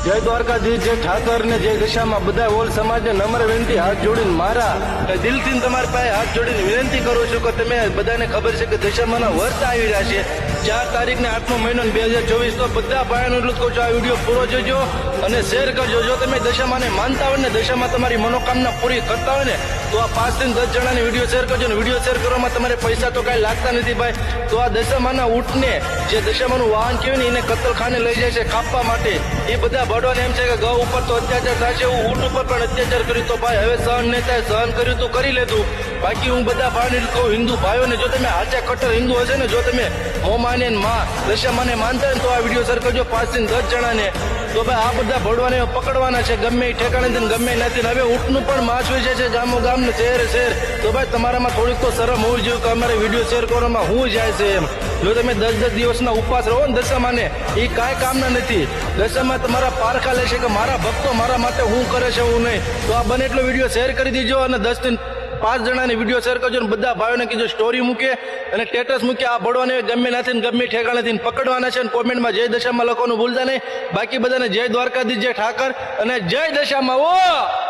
જય દ્વારકાધીશ, જય ઠાકર ને જય દશામાં બધા ઓલ સમાજને નમ્ર વિનંતી, હાથ જોડીને મારા દિલથી તમારી પાસે હાથ જોડીને વિનંતી કરું છું કે તમે બધાને ખબર છે કે દશામાના વર્ત આવી રહ્યા છે 4 તારીખ ને 8મો મહિનો 2024. તો બધા ભાઈઓને એટલું જ કહું છું, આ વિડીયો પૂરો જોજો અને શેર કરજો. જો તમે દશામાને માનતા હોય ને, દશામાં તમારી મનોકામના પૂરી કરતા હોય ને, તો આ 5 થી 10 જણાને વિડીયો શેર કરજો. ને વિડીયો શેર કરવામાં તમારે પૈસા તો કાંઈ લાગતા નથી ભાઈ. તો આ દશામાના ઊંટને, જે દશામાનું વાહન કહેવાય ને, એને કતલખાને લઈ જાય છે કાપવા માટે. એ બધા ભડવાને એમ છે કે ગૌ ઉપર તો અત્યાચાર થાય છે, હું ઊંટ ઉપર પણ અત્યાચાર કર્યું, તો ભાઈ હવે સહન નહીં થાય. સહન કર્યું તો કરી લેતું. બાકી હું બધા ભાઈને કહું, હિન્દુ ભાઈઓને, જો તમે હાચા કટ્ટર હિન્દુ હશે ને, જો તમે મોમાને માં દશામાને માનતા હોય ને, તો આ વિડીયો શેર કરજો 5 થી 10 જણાને. તો ભાઈ આ બધા ભડવાને પકડવાના છે, ગમે એ ઠેકાણેથી ગમે નથી. હવે ઊંટનું પણ માંસ વેચે છે ગામો ગામ ને શહેર શહેર. તો ભાઈ તમારામાં થોડીક તો શરમ હોવી જોઈએ કે અમારે વિડીયો શેર કરવામાં શું જાય છે એમ. જો તમે 10 દિવસના ઉપવાસ રહો ને દશામાને, એ કાંઈ કામના નથી. દશામાં તમારા પારખા લેશે કે મારા ભક્તો મારા માટે શું કરે છે હું નહીં. તો આ બને એટલો વિડીયો શેર કરી દીજો અને 10 થી 5 જણાને વિડીયો શેર કરજો ને બધા ભાઈઓને કીધું સ્ટોરી મૂકે અને સ્ટેટસ મૂકે. આ ભડવાને ગમે નથી ગમે ઠેકાણેથી પકડવાના છે. કોમેન્ટમાં જય દશામાં લખવાનું ભૂલતા નહીં. બાકી બધાને જય દ્વારકાધીશ, જય ઠાકર અને જય દશામાં. ઓ